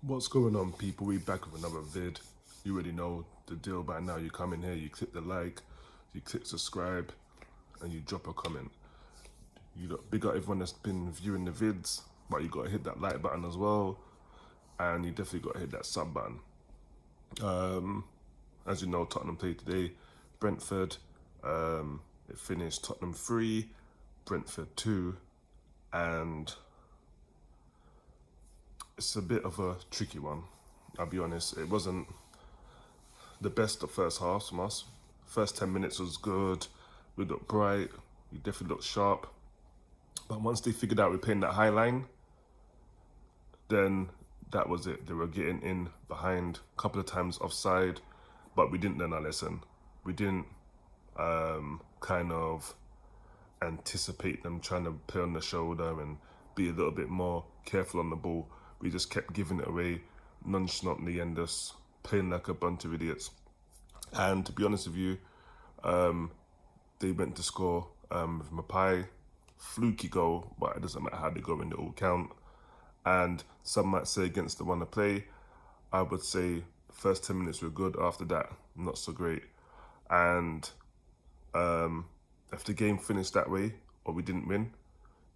What's going on, people? We back with another vid. You already know the deal by now. You come in here, you click the like, you click subscribe, and you drop a comment. You got big up everyone that's been viewing the vids, but you gotta hit that like button as well, and you definitely gotta hit that sub button. As you know, Tottenham played today. Brentford. It finished Tottenham 3, Brentford 2, and it's a bit of a tricky one. I'll be honest, it wasn't the best of first half from us. First 10 minutes was good. We looked bright. We definitely looked sharp. But once they figured out we're playing that high line, then that was it. They were getting in behind a couple of times offside, but we didn't learn our lesson. We didn't kind of anticipate them trying to play on the shoulder and be a little bit more careful on the ball. We just kept giving it away nonchalantly and just playing like a bunch of idiots. And to be honest with you, they went to score with Mapai, fluky goal, but it doesn't matter how they go in, they all count. And some might say against the one to play, I would say the first 10 minutes were good, after that, not so great. And if the game finished that way, or we didn't win,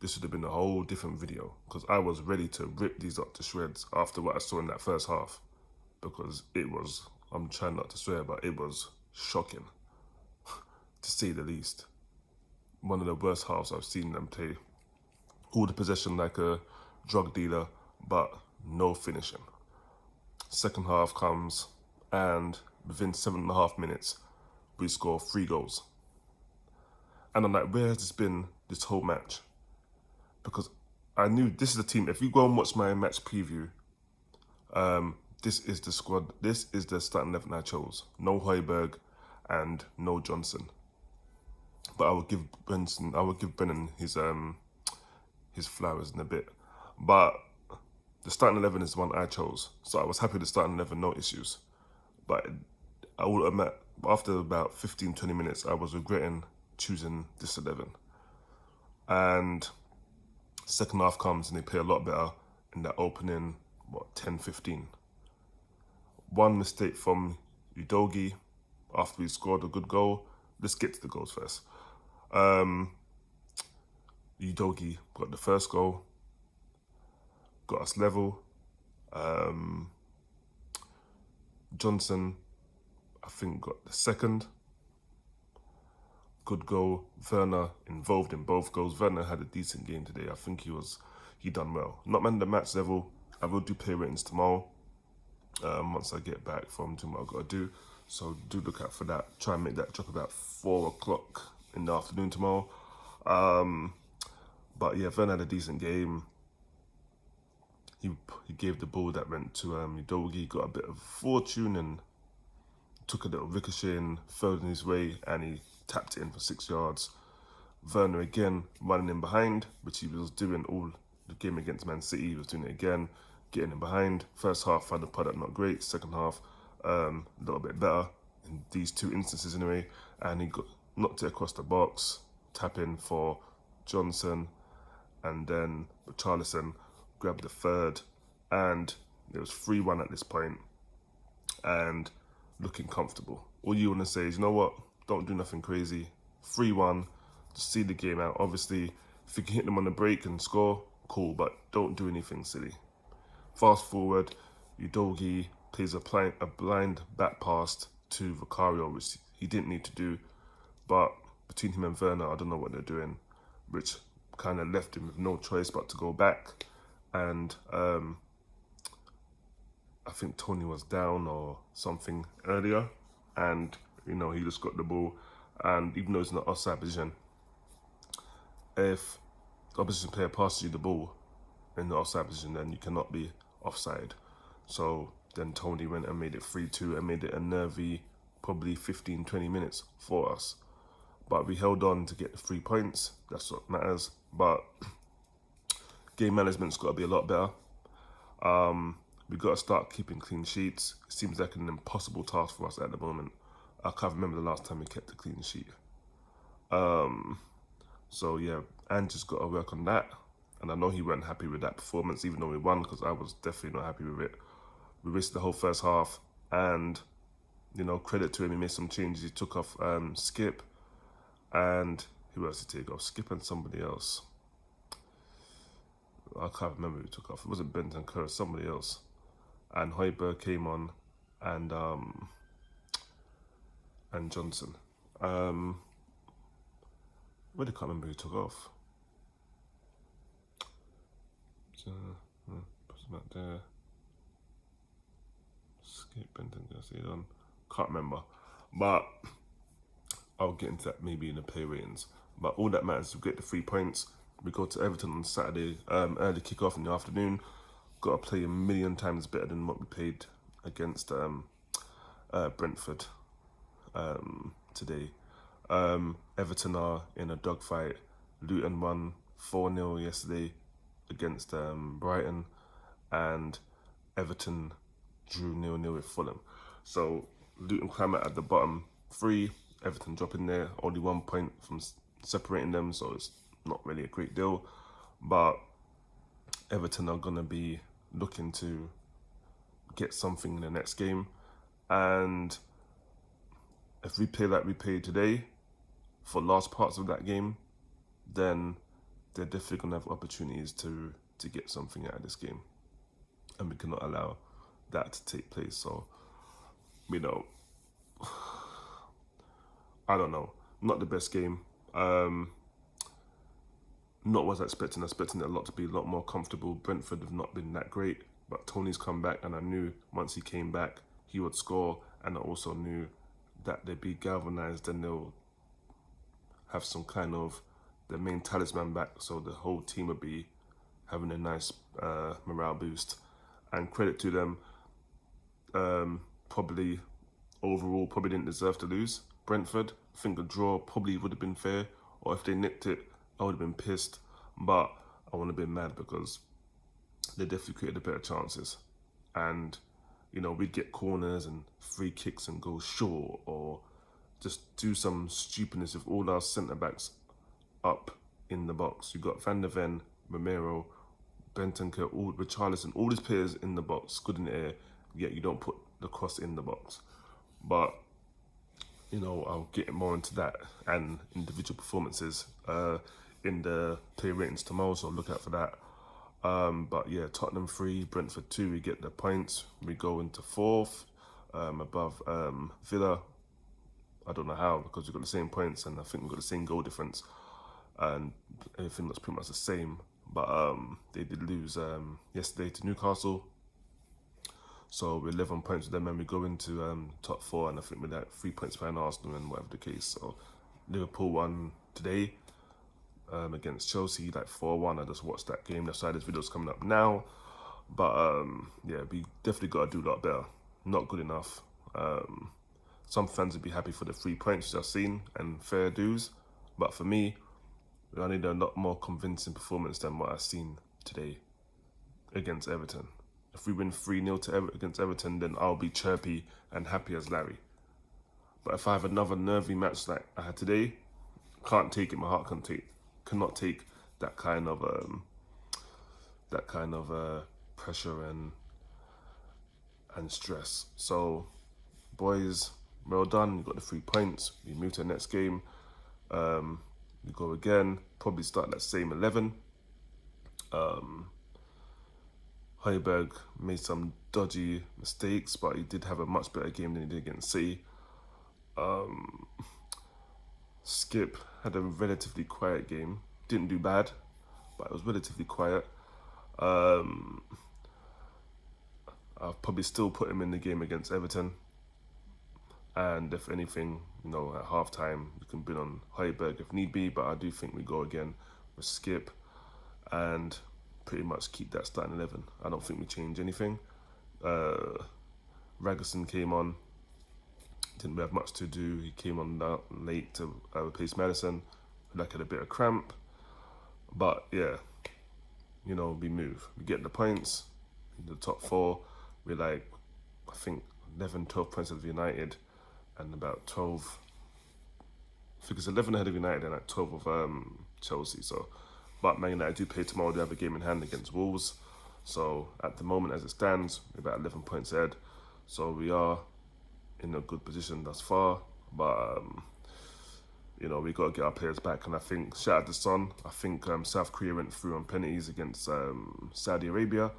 this would have been a whole different video, because I was ready to rip these up to shreds after what I saw in that first half, because it was, I'm trying not to swear, but it was shocking, to say the least. One of the worst halves I've seen them play. All the possession like a drug dealer, but no finishing. Second half comes, and within 7.5 minutes, we score 3 goals. And I'm like, where has this been this whole match? Because I knew this is the team. If you go and watch my match preview, this is the squad. This is the starting 11 I chose. No Højbjerg and no Johnson. But I will give Brennan his flowers in a bit. But the starting 11 is the one I chose. So I was happy with the starting 11, no issues. But I would admit, after about 15, 20 minutes, I was regretting choosing this 11. And second half comes and they play a lot better in that opening, 10, 15. One mistake from Udogie after we scored a good goal. Let's get to the goals first. Udogie got the first goal, got us level. Johnson, I think, got the second. Good goal. Werner involved in both goals. Werner had a decent game today. I think he done well. Not man the match level. I will do play ratings tomorrow. Once I get back from doing what I've got to do. So do look out for that. Try and make that drop about 4 o'clock in the afternoon tomorrow. But yeah, Werner had a decent game. He gave the ball that went to Udogie, got a bit of fortune and took a little ricochet and third in his way, and he tapped it in for 6 yards. Werner again running in behind, which he was doing all the game against Man City. He was doing it again, getting in behind. First half, final product not great. Second half, a little bit better in these 2 instances anyway. And he knocked it across the box, tap in for Johnson, and then Richarlison grabbed the third, and it was 3-1 at this point, and looking comfortable. All you want to say is, you know what? Don't do nothing crazy. 3-1, just see the game out. Obviously, if you can hit them on the break and score, cool, but don't do anything silly. Fast forward, Udogie plays a blind back pass to Vicario, which he didn't need to do, but between him and Werner, I don't know what they're doing, which kind of left him with no choice but to go back. And I think Tony was down or something earlier, and he just got the ball. And even though it's not offside position, if the opposition player passes you the ball in the offside position, then you cannot be offside. So then Tony went and made it 3-2 and made it a nervy, probably 15, 20 minutes for us. But we held on to get the 3 points. That's what matters. But game management's got to be a lot better. We've got to start keeping clean sheets. It seems like an impossible task for us at the moment. I can't remember the last time we kept a clean sheet. So yeah, Andrew's got to work on that. And I know he weren't happy with that performance, even though we won, because I was definitely not happy with it. We wasted the whole first half, and credit to him, he made some changes. He took off Skip, and who else did he take off? Skip and somebody else. I can't remember who he took off. It wasn't Benton Kerr, somebody else. And Højbjerg came on, and Johnson. Really can't remember who he took off. Back there. Skip Benton Kerr, on. Can't remember, but I'll get into that maybe in the pay ratings. But all that matters is we get the 3 points. We go to Everton on Saturday, early kick-off in the afternoon. Got to play a million times better than what we played against Brentford today. Everton are in a dogfight. Luton won 4-0 yesterday against Brighton, and Everton drew 0-0 with Fulham. So Luton climb out at the bottom 3, Everton dropping there, only 1 point from separating them, so it's not really a great deal. But Everton are going to be looking to get something in the next game. And if we play like we played today for large parts of that game, then they're definitely going to have opportunities to get something out of this game. And we cannot allow that to take place. So, I don't know. Not the best game. Not what I was expecting. I was expecting it a lot to be a lot more comfortable. Brentford have not been that great, but Tony's come back, and I knew once he came back, he would score, and I also knew that they'd be galvanised and they'll have some kind of the main talisman back, so the whole team would be having a nice morale boost. And credit to them, probably overall probably didn't deserve to lose. Brentford, I think a draw probably would have been fair, or if they nicked it, I would have been pissed, but I wouldn't have been mad because they definitely created better chances. And, we'd get corners and free kicks and go short, or just do some stupidness with all our centre-backs up in the box. You got Van der Ven, Romero, Bentancur, Richarlison, all these players in the box, good in the air, yet you don't put the cross in the box. But, I'll get more into that and individual performances in the play ratings tomorrow, so look out for that. But yeah, Tottenham 3, Brentford 2, we get the points. We go into 4th, above Villa. I don't know how, because we've got the same points, and I think we've got the same goal difference, and everything looks pretty much the same. But they did lose yesterday to Newcastle, so we're 11 points with them, and we go into top 4, and I think we're like 3 points behind Arsenal and whatever the case. So Liverpool won today against Chelsea, like 4-1. I just watched that game. That's why this video's coming up now. But yeah, we definitely got to do a lot better. Not good enough. Some fans would be happy for the 3 points which I've seen and fair dues, but for me, I need a lot more convincing performance than what I've seen today against Everton. If we win 3-0 against Everton, then I'll be chirpy and happy as Larry. But if I have another nervy match like I had today, can't take it. My heart cannot take that kind of pressure and stress. So, boys, well done. You got the 3 points. We move to the next game. We go again. Probably start that same 11. Højbjerg made some dodgy mistakes, but he did have a much better game than he did against City. Skip had a relatively quiet game. Didn't do bad, but it was relatively quiet. I'll probably still put him in the game against Everton. And if anything, at half-time, you can bid on Højbjerg if need be, but I do think we go again with Skip and pretty much keep that starting 11. I don't think we change anything. Ragerson came on, didn't have much to do. He came on late to replace Madison, who had a bit of cramp. But yeah, we move. We get the points in the top 4. We're I think 11, 12 points of United, and about 12, I think it's 11 ahead of United and 12 of Chelsea. So, but Man United do play tomorrow. They have a game in hand against Wolves. So at the moment, as it stands, we're about 11 points ahead. So we are in a good position thus far, but we got to get our players back. And I think, shout out to Son, I think South Korea went through on penalties against Saudi Arabia,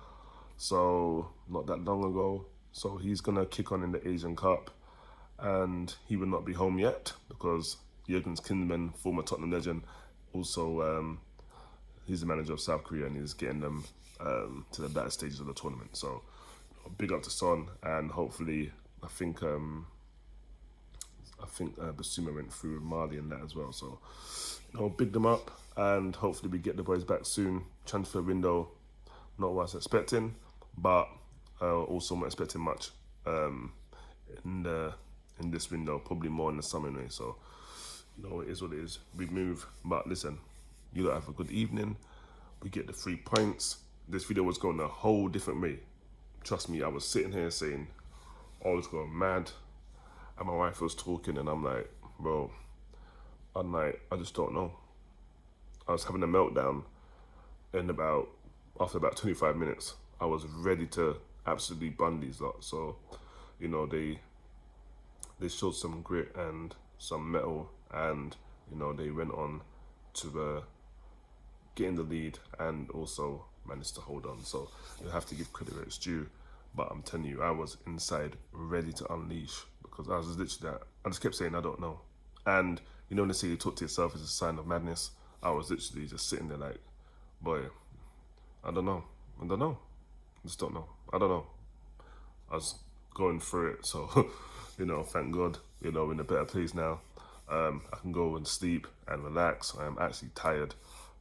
so not that long ago. So he's going to kick on in the Asian Cup, and he will not be home yet because Jurgen Klinsmann, former Tottenham legend, also he's the manager of South Korea, and he's getting them to the latter stages of the tournament. So big up to Son, and hopefully I think Basuma went through with Mali and that as well. So, big them up, and hopefully we get the boys back soon. Transfer window, not what I was expecting, but also not expecting much in this window. Probably more in the summer anyway. So, it is what it is. We move, but listen, you gotta have a good evening. We get the 3 points. This video was going a whole different way. Trust me, I was sitting here saying, "Oh, it's going mad." And my wife was talking, and I'm like, bro, I just don't know. I was having a meltdown, and after about 25 minutes, I was ready to absolutely bun these lot. So, they showed some grit and some mettle, and they went on to get in the lead and also managed to hold on. So you have to give credit where it's due. But I'm telling you, I was inside ready to unleash, because I was literally I just kept saying, I don't know. And when they say you talk to yourself is a sign of madness, I was literally just sitting there like, boy, I don't know. I just don't know. I don't know. I was going through it. So, thank God, we're in a better place now. I can go and sleep and relax. I am actually tired.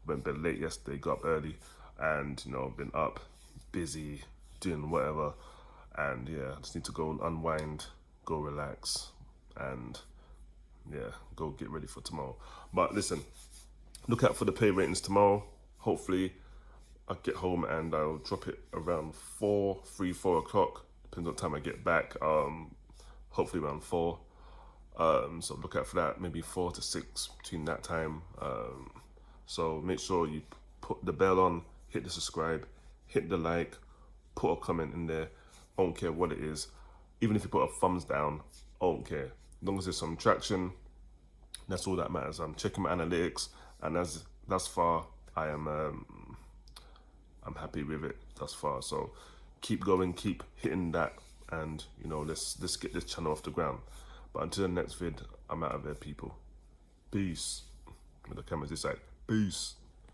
Went to bed late yesterday, got up early, and, been up, busy, doing whatever. And yeah, I just need to go and unwind, go relax, and yeah, go get ready for tomorrow. But listen, look out for the play ratings tomorrow. Hopefully I get home and I'll drop it around 4 o'clock. Depends what time I get back. Hopefully around 4. So look out for that, maybe 4 to 6 between that time. So make sure you put the bell on, hit the subscribe, hit the like, put a comment in there. I don't care what it is. Even if you put a thumbs down, I don't care. As long as there's some traction, that's all that matters. I'm checking my analytics, and thus far, I'm happy with it thus far. So keep going, keep hitting that, and let's get this channel off the ground. But until the next vid, I'm out of there, people. Peace. The camera's this side. Peace.